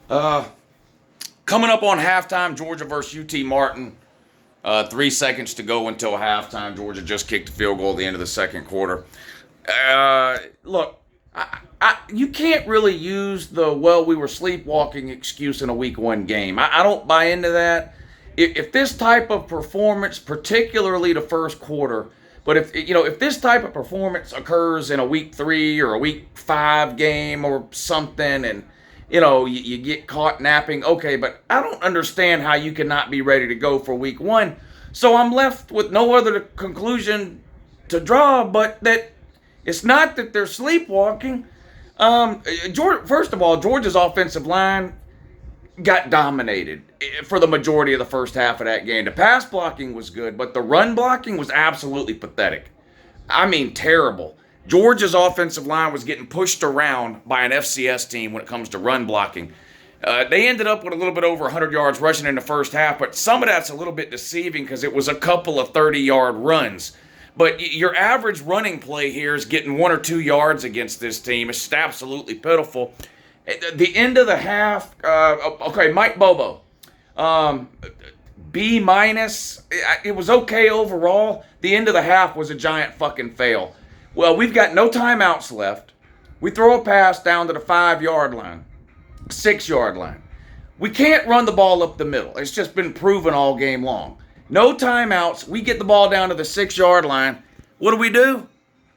Uh, Coming up on halftime, Georgia versus UT Martin. 3 seconds to go until halftime. Georgia just kicked a field goal at the end of the second quarter. Look, you can't really use the we were sleepwalking excuse in a week one game. I don't buy into that. If this type of performance, particularly the first quarter, but if this type of performance occurs in a week three or a week five game or something, and you get caught napping, okay, but I don't understand how you cannot be ready to go for week one. So I'm left with no other conclusion to draw but that it's not that they're sleepwalking. First of all, Georgia's offensive line got dominated for the majority of the first half of that game. The pass blocking was good, but the run blocking was absolutely pathetic. I mean, terrible. Georgia's offensive line was getting pushed around by an FCS team when it comes to run blocking. They ended up with a little bit over 100 yards rushing in the first half, but some of that's a little bit deceiving because it was a couple of 30-yard runs. But your average running play here is getting 1 or 2 yards against this team. It's just absolutely pitiful. At the end of the half, okay, Mike Bobo, B minus. It was okay overall. The end of the half was a giant fucking fail. Well, we've got no timeouts left. We throw a pass down to the 5-yard line, 6-yard line. We can't run the ball up the middle. It's just been proven all game long. No timeouts. We get the ball down to the 6-yard line. What do?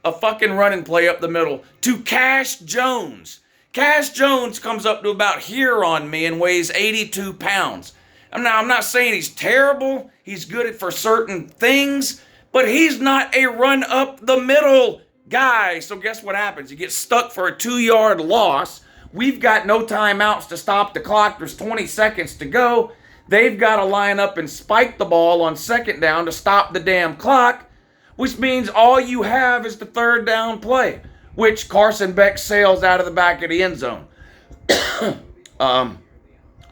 A fucking running play up the middle to Cash Jones. Cash Jones comes up to about here on me and weighs 82 pounds. I'm not saying he's terrible. He's good for certain things, but he's not a run up the middle guy. So guess what happens? You get stuck for a 2-yard loss. We've got no timeouts to stop the clock. There's 20 seconds to go. They've got to line up and spike the ball on second down to stop the damn clock, which means all you have is the third down play, which Carson Beck sails out of the back of the end zone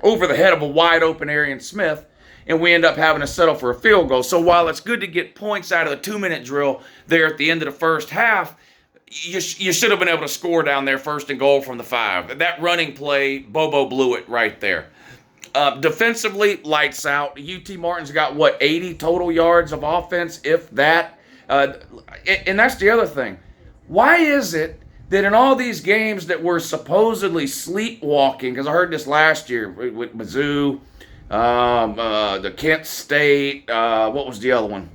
over the head of a wide open Arian Smith, and we end up having to settle for a field goal. So while it's good to get points out of the 2-minute drill there at the end of the first half, you should have been able to score down there first and goal from the 5. That running play, Bobo blew it right there. Defensively, lights out. UT Martin's got, 80 total yards of offense, if that. And that's the other thing. Why is it that in all these games that were supposedly sleepwalking, because I heard this last year with Mizzou, the Kent State, what was the other one?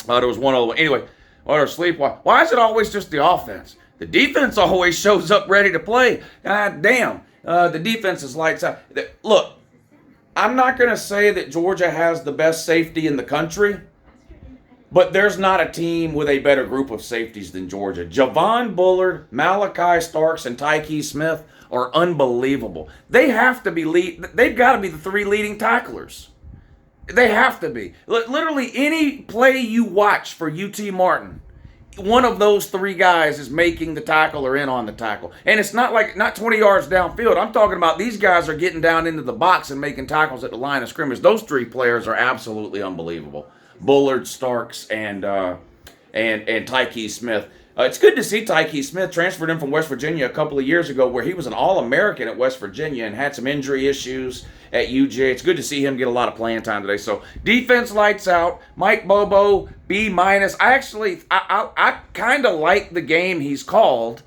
There was one other one. Anyway, or sleepwalking. Why is it always just the offense? The defense always shows up ready to play. God damn. The defense is lights out. Look, I'm not going to say that Georgia has the best safety in the country, but there's not a team with a better group of safeties than Georgia. Javon Bullard, Malachi Starks, and Tyke Smith are unbelievable. They have to be they've got to be the 3 leading tacklers. They have to be. Literally any play you watch for UT Martin, one of those 3 guys is making the tackle or in on the tackle. And it's not 20 yards downfield. I'm talking about these guys are getting down into the box and making tackles at the line of scrimmage. Those 3 players are absolutely unbelievable. Bullard, Starks, and Tyke Smith. It's good to see Tyke Smith transferred in from West Virginia a couple of years ago, where he was an All-American at West Virginia and had some injury issues at UJ. It's good to see him get a lot of playing time today. So defense lights out. Mike Bobo, B minus. I kind of like the game he's called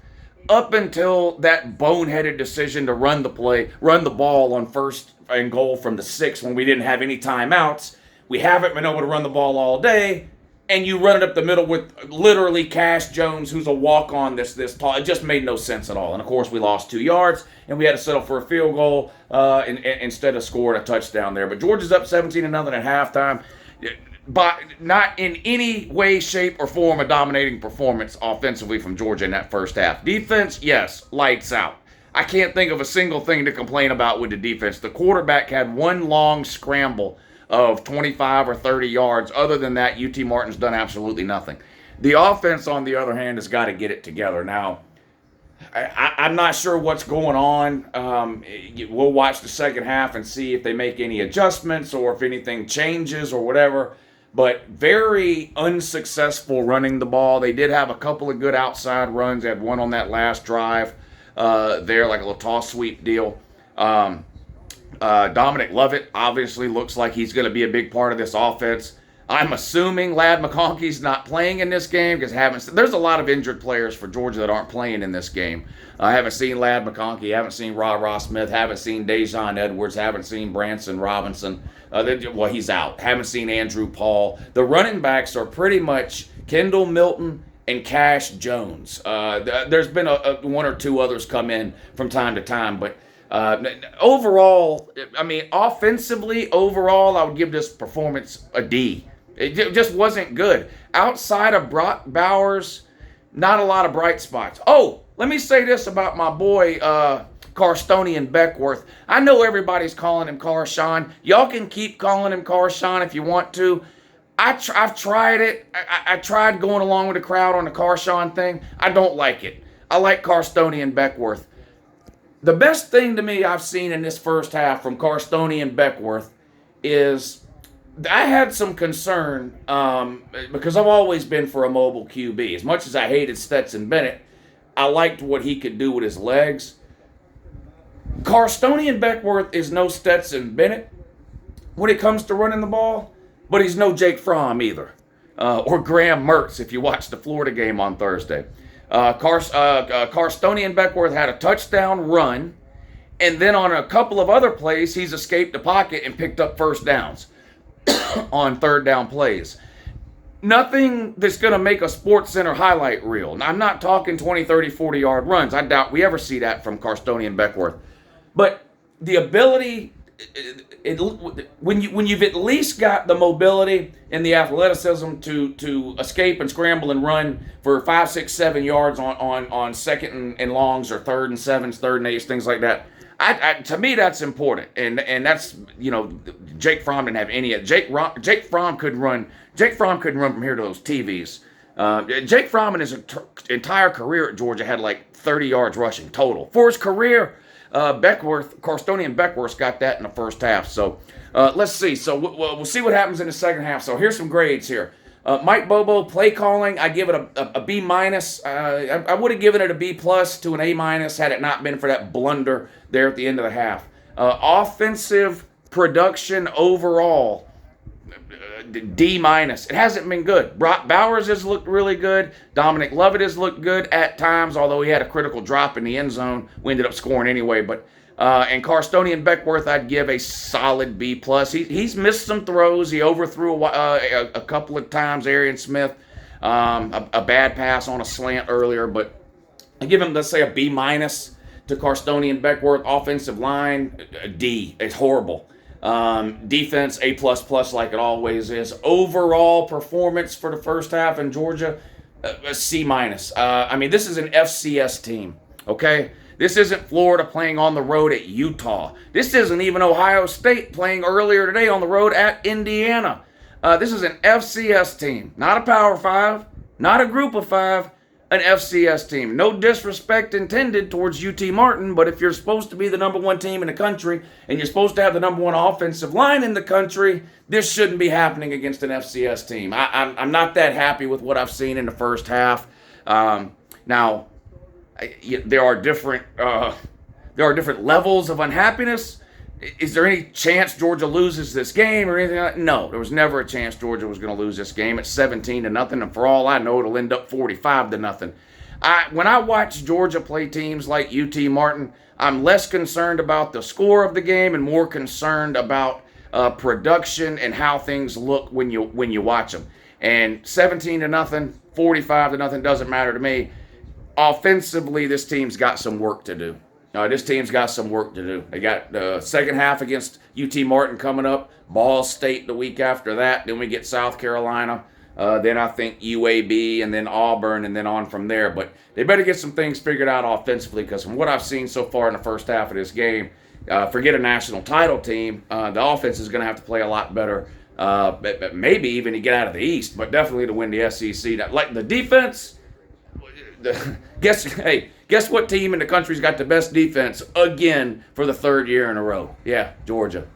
up until that boneheaded decision to run the ball on first and goal from the 6 when we didn't have any timeouts. We haven't been able to run the ball all day, and you run it up the middle with literally Cash Jones, who's a walk-on this tall. It just made no sense at all. And, of course, we lost 2 yards, and we had to settle for a field goal instead of scoring a touchdown there. But Georgia's up 17-0 at halftime. But not in any way, shape, or form a dominating performance offensively from Georgia in that first half. Defense, yes, lights out. I can't think of a single thing to complain about with the defense. The quarterback had one long scramble of 25 or 30 yards. Other than that, UT Martin's done absolutely nothing. The offense, on the other hand, has got to get it together. Now, I'm not sure what's going on. We'll watch the second half and see if they make any adjustments or if anything changes or whatever. But very unsuccessful running the ball. They did have a couple of good outside runs. They had one on that last drive there, like a little toss sweep deal. Dominic Lovett obviously looks like he's going to be a big part of this offense. I'm assuming Ladd McConkey's not playing in this game because there's a lot of injured players for Georgia that aren't playing in this game. I haven't seen Ladd McConkey, haven't seen Ra Smith, haven't seen Dejon Edwards, haven't seen Branson Robinson. Well, he's out. Haven't seen Andrew Paul. The running backs are pretty much Kendall Milton and Cash Jones. There's been one or two others come in from time to time, but overall, I mean, offensively, overall, I would give this performance a D. It just wasn't good. Outside of Brock Bowers, not a lot of bright spots. Oh, let me say this about my boy, Carstonian Beckworth. I know everybody's calling him Carshawn. Y'all can keep calling him Carshawn if you want to. I've tried it. I tried going along with the crowd on the Carshawn thing. I don't like it. I like Carstonian Beckworth. The best thing to me I've seen in this first half from Carstonian Beckworth is I had some concern because I've always been for a mobile QB. As much as I hated Stetson Bennett, I liked what he could do with his legs. Carstonian Beckworth is no Stetson Bennett when it comes to running the ball, but he's no Jake Fromm either, or Graham Mertz if you watch the Florida game on Thursday. Carstonian Beckworth had a touchdown run, and then on a couple of other plays, he's escaped the pocket and picked up first downs on third down plays. Nothing that's going to make a Sports Center highlight reel. Now, I'm not talking 20, 30, 40-yard runs. I doubt we ever see that from Carstonian Beckworth. But the ability, when you've at least got the mobility and the athleticism to escape and scramble and run for 5, 6, 7 yards on second and longs or third and sevens, third and eights, things like that. To me, that's important, and that's, you know, Jake Fromm didn't have any. Jake Fromm couldn't run. Jake Fromm couldn't run from here to those TVs. Jake Fromm in his entire career at Georgia had like 30 yards rushing total. For his career, Carstonian Beckworth got that in the first half. So let's see. So we'll see what happens in the second half. So here's some grades here. Mike Bobo, play calling, I give it a B minus. I would have given it a B plus to an A minus had it not been for that blunder there at the end of the half. Offensive production overall, D minus. It hasn't been good. Brock Bowers has looked really good. Dominic Lovett has looked good at times, although he had a critical drop in the end zone. We ended up scoring anyway, but and Carstonian Beckworth, I'd give a solid B plus. He's missed some throws. He overthrew a couple of times. Arian Smith, a bad pass on a slant earlier, but I give him, let's say, a B minus to Carstonian Beckworth. Offensive line, a D. It's horrible. Defense, A plus plus like it always is. Overall performance for the first half in Georgia, a C minus. I mean, this is an FCS team, okay? This isn't Florida playing on the road at Utah. This isn't even Ohio State playing earlier today on the road at Indiana. This is an FCS team, not a Power 5, not a Group of 5, an FCS team. No disrespect intended towards UT Martin, but if you're supposed to be the number one team in the country and you're supposed to have the number one offensive line in the country, this shouldn't be happening against an FCS team. I'm not that happy with what I've seen in the first half. Now, there are different levels of unhappiness. Is there any chance Georgia loses this game or anything like that? No, there was never a chance Georgia was going to lose this game. It's 17-0, and for all I know, it'll end up 45-0. When I watch Georgia play teams like UT Martin, I'm less concerned about the score of the game and more concerned about production and how things look when you watch them. And 17-0, 45-0 doesn't matter to me. Offensively, this team's got some work to do. This team's got some work to do. They got the second half against UT Martin coming up, Ball State the week after that. Then we get South Carolina. Then I think UAB and then Auburn and then on from there. But they better get some things figured out offensively because from what I've seen so far in the first half of this game, forget a national title team, the offense is going to have to play a lot better. Maybe even to get out of the East, but definitely to win the SEC. Like the defense, guess what team in the country's got the best defense again for the third year in a row? Yeah, Georgia.